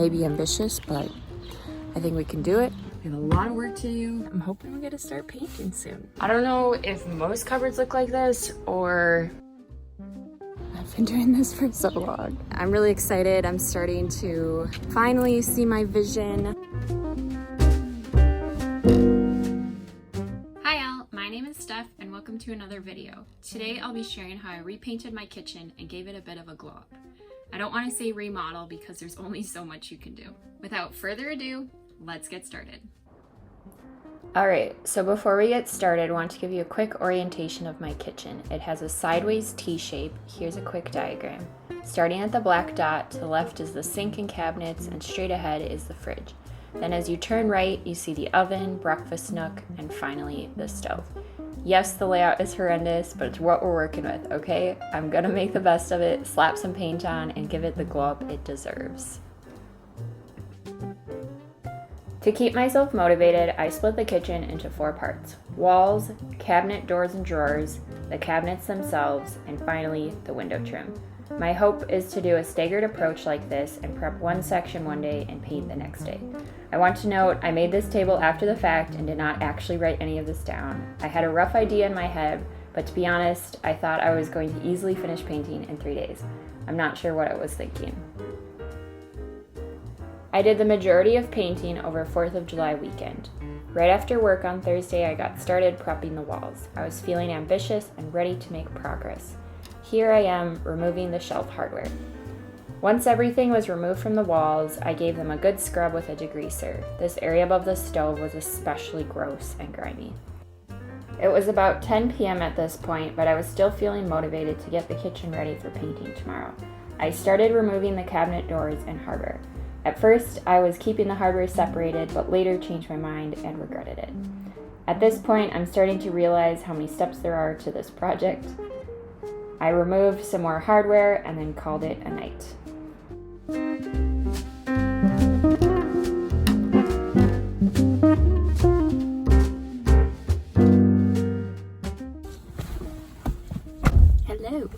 maybe ambitious, but I think we can do it. We have a lot of work to do. I'm hoping we get to start painting soon. I don't know if most cupboards look like this or I've been doing this for so long. I'm really excited. I'm starting to finally see my vision. Hi all, my name is Steph and welcome to another video. Today I'll be sharing how I repainted my kitchen and gave it a bit of a glow up. I don't want to say remodel because there's only so much you can do. Without further ado, let's get started. Alright, so before we get started, I want to give you a quick orientation of my kitchen. It has a sideways T shape. Here's a quick diagram. Starting at the black dot, to the left is the sink and cabinets, and straight ahead is the fridge. Then as you turn right, you see the oven, breakfast nook, and finally the stove. Yes, the layout is horrendous, but it's what we're working with, okay? I'm gonna make the best of it, slap some paint on, and give it the glow up it deserves. To keep myself motivated, I split the kitchen into 4 parts: walls, cabinet doors and drawers, the cabinets themselves, and finally the window trim. My hope is to do a staggered approach like this and prep one section one day and paint the next day. I want to note I made this table after the fact and did not actually write any of this down. I had a rough idea in my head, but to be honest, I thought I was going to easily finish painting in 3 days. I'm not sure what I was thinking. I did the majority of painting over 4th of July weekend. Right after work on Thursday, I got started prepping the walls. I was feeling ambitious and ready to make progress. Here I am, removing the shelf hardware. Once everything was removed from the walls, I gave them a good scrub with a degreaser. This area above the stove was especially gross and grimy. It was about 10 p.m. at this point, but I was still feeling motivated to get the kitchen ready for painting tomorrow. I started removing the cabinet doors and hardware. At first, I was keeping the hardware separated, but later changed my mind and regretted it. At this point, I'm starting to realize how many steps there are to this project. I removed some more hardware and then called it a night. Hello.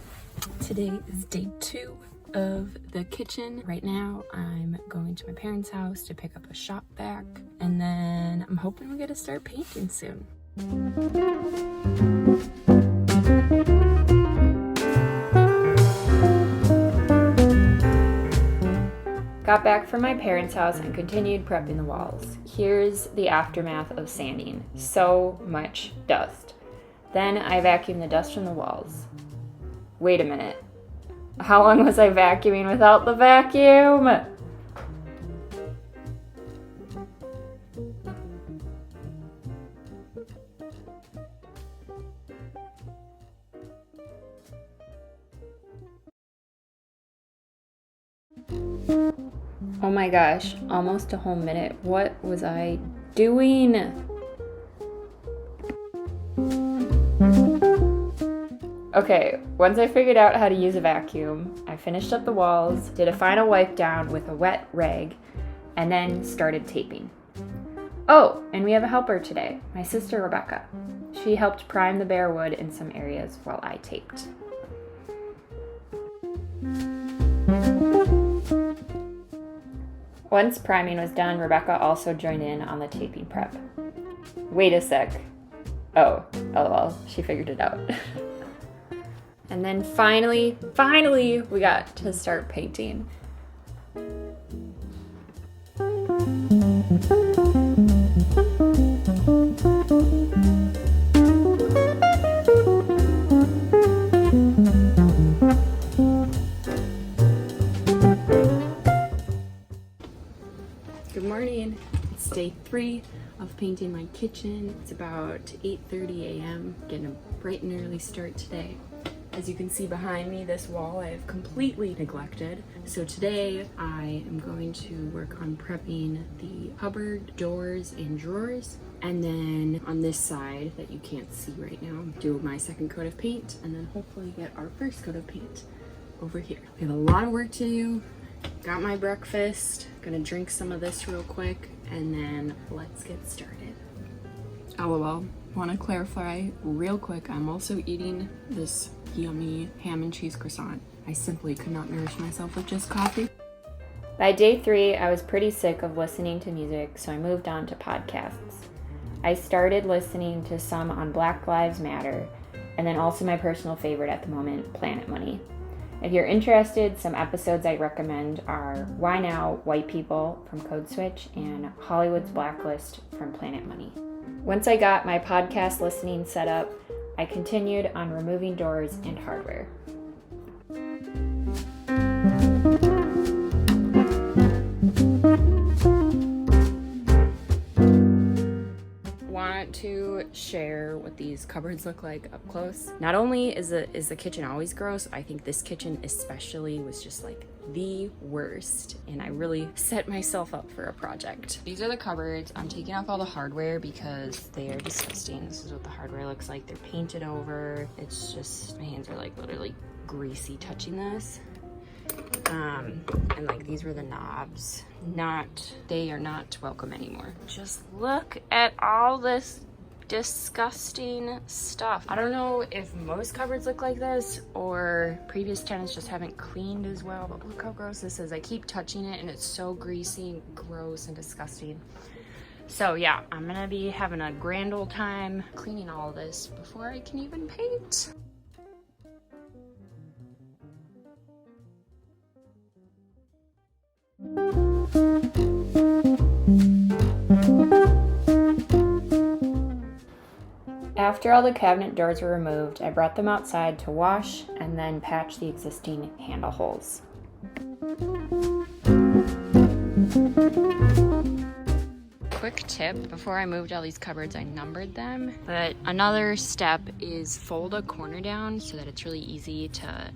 Today is day 2 of the kitchen. Right now I'm going to my parents' house to pick up a shop vac, and then I'm hoping we get to start painting soon. Got back from my parents' house and continued prepping the walls. Here's the aftermath of sanding. So much dust. Then I vacuumed the dust from the walls. Wait a minute. How long was I vacuuming without the vacuum? Oh my gosh, almost a whole minute. What was I doing? Okay, once I figured out how to use a vacuum, I finished up the walls, did a final wipe down with a wet rag, and then started taping. Oh, and we have a helper today, my sister Rebecca. She helped prime the bare wood in some areas while I taped. Once priming was done, Rebecca also joined in on the taping prep. Wait a sec. Oh, lol, she figured it out. And then finally, we got to start painting. Good morning. It's day 3 of painting my kitchen. It's about 8:30 a.m. Getting a bright and early start today. As you can see behind me, this wall I have completely neglected. So today I am going to work on prepping the cupboard doors and drawers. And then on this side that you can't see right now, do my second coat of paint and then hopefully get our first coat of paint over here. We have a lot of work to do. Got my breakfast, gonna drink some of this real quick, and then let's get started. LOL, wanna clarify real quick, I'm also eating this yummy ham and cheese croissant. I simply could not nourish myself with just coffee. By day 3, I was pretty sick of listening to music, so I moved on to podcasts. I started listening to some on Black Lives Matter, and then also my personal favorite at the moment, Planet Money. If you're interested, some episodes I recommend are Why Now, White People from Code Switch and Hollywood's Blacklist from Planet Money. Once I got my podcast listening set up, I continued on removing doors and hardware. Want to share what these cupboards look like up close. Not only is the kitchen always gross, I think this kitchen especially was just like the worst, and I really set myself up for a project. These are the cupboards. I'm taking off all the hardware because they are disgusting. This is what the hardware looks like. They're painted over. It's just, my hands are like literally greasy touching this. And like these were the knobs. They are not welcome anymore. Just look at all this disgusting stuff. I don't know if most cupboards look like this or previous tenants just haven't cleaned as well, but look how gross this is. I keep touching it and it's so greasy and gross and disgusting. So yeah, I'm gonna be having a grand old time cleaning all of this before I can even paint. After all the cabinet doors were removed, I brought them outside to wash and then patch the existing handle holes. Quick tip, before I moved all these cupboards, I numbered them, but another step is fold a corner down so that it's really easy to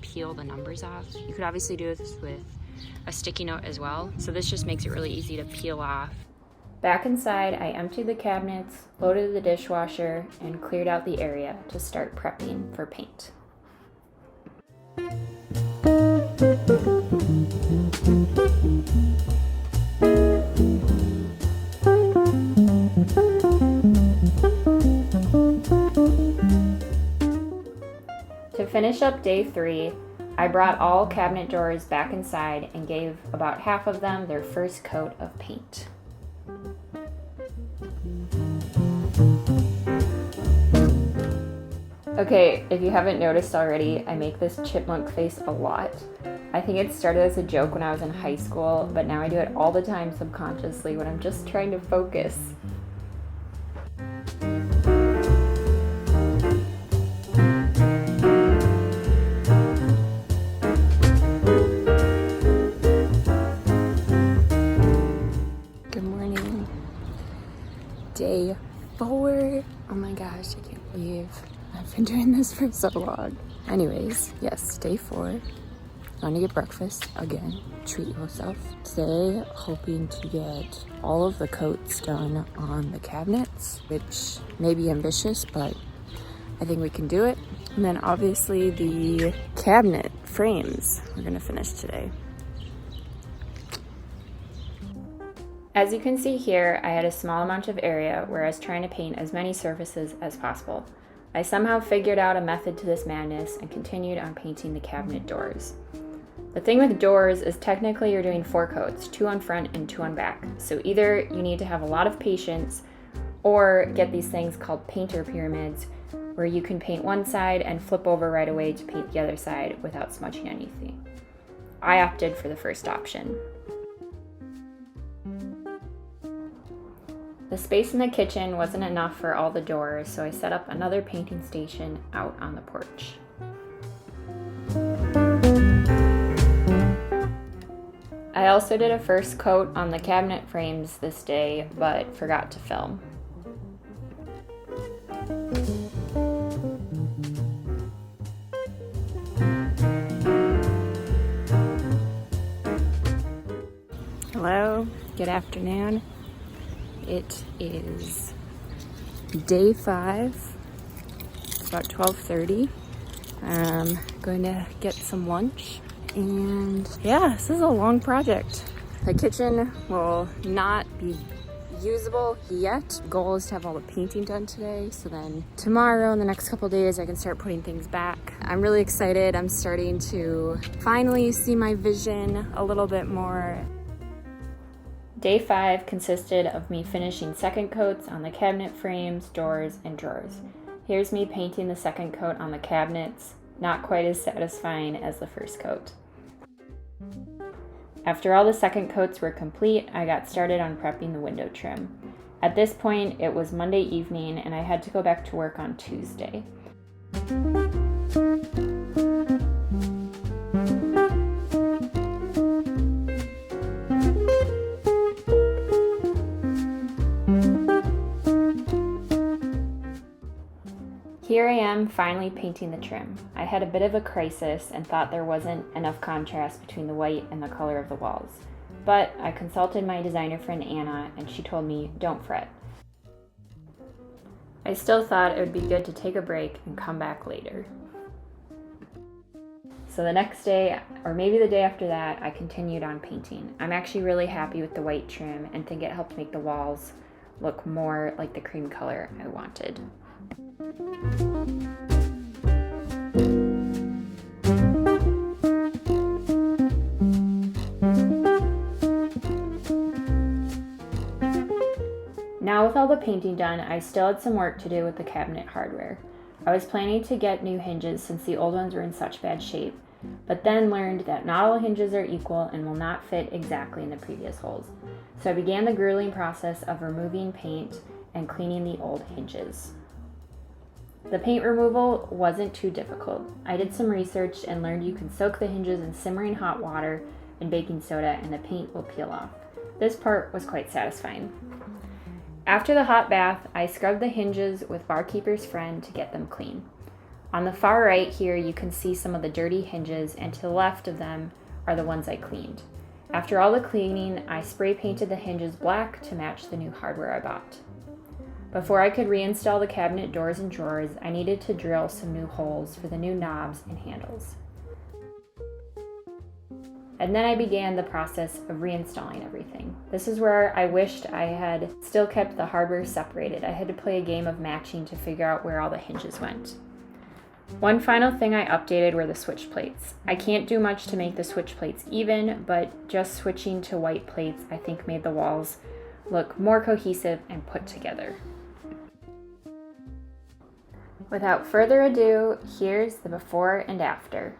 peel the numbers off. You could obviously do this with a sticky note as well, so this just makes it really easy to peel off. Back inside, I emptied the cabinets, loaded the dishwasher, and cleared out the area to start prepping for paint. To finish up day 3, I brought all cabinet doors back inside and gave about half of them their first coat of paint. Okay, if you haven't noticed already, I make this chipmunk face a lot. I think it started as a joke when I was in high school, but now I do it all the time subconsciously when I'm just trying to focus. Good morning. Day 4. Oh my gosh, I can't believe I've been doing this for so long. Anyways, yes, day 4. Going to get breakfast again. Treat yourself. Today, hoping to get all of the coats done on the cabinets, which may be ambitious, but I think we can do it. And then obviously the cabinet frames we're gonna finish today. As you can see here, I had a small amount of area where I was trying to paint as many surfaces as possible. I somehow figured out a method to this madness and continued on painting the cabinet doors. The thing with doors is technically you're doing 4 coats, 2 on front and 2 on back. So either you need to have a lot of patience or get these things called painter pyramids where you can paint one side and flip over right away to paint the other side without smudging anything. I opted for the first option. The space in the kitchen wasn't enough for all the doors, so I set up another painting station out on the porch. I also did a first coat on the cabinet frames this day, but forgot to film. Hello, good afternoon. It is day 5. It's about 12:30. I'm going to get some lunch. And yeah, this is a long project. The kitchen will not be usable yet. Goal is to have all the painting done today, so then tomorrow and the next couple days I can start putting things back. I'm really excited. I'm starting to finally see my vision a little bit more. Day 5 consisted of me finishing second coats on the cabinet frames, doors, and drawers. Here's me painting the second coat on the cabinets, not quite as satisfying as the first coat. After all the second coats were complete, I got started on prepping the window trim. At this point, it was Monday evening and I had to go back to work on Tuesday. Here I am finally painting the trim. I had a bit of a crisis and thought there wasn't enough contrast between the white and the color of the walls. But I consulted my designer friend Anna and she told me, don't fret. I still thought it would be good to take a break and come back later. So the next day, or maybe the day after that, I continued on painting. I'm actually really happy with the white trim and think it helped make the walls look more like the cream color I wanted. Now with all the painting done, I still had some work to do with the cabinet hardware. I was planning to get new hinges since the old ones were in such bad shape, but then learned that not all hinges are equal and will not fit exactly in the previous holes. So I began the grueling process of removing paint and cleaning the old hinges. The paint removal wasn't too difficult. I did some research and learned you can soak the hinges in simmering hot water and baking soda and the paint will peel off. This part was quite satisfying. After the hot bath, I scrubbed the hinges with Barkeeper's Friend to get them clean. On the far right here, you can see some of the dirty hinges, and to the left of them are the ones I cleaned. After all the cleaning, I spray painted the hinges black to match the new hardware I bought. Before I could reinstall the cabinet doors and drawers, I needed to drill some new holes for the new knobs and handles. And then I began the process of reinstalling everything. This is where I wished I had still kept the hardware separated. I had to play a game of matching to figure out where all the hinges went. One final thing I updated were the switch plates. I can't do much to make the switch plates even, but just switching to white plates I think made the walls look more cohesive and put together. Without further ado, here's the before and after.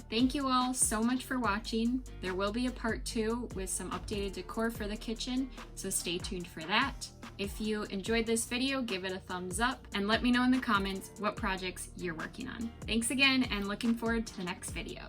Thank you all so much for watching. There will be a part 2 with some updated decor for the kitchen, so stay tuned for that. If you enjoyed this video, give it a thumbs up and let me know in the comments what projects you're working on. Thanks again and looking forward to the next video.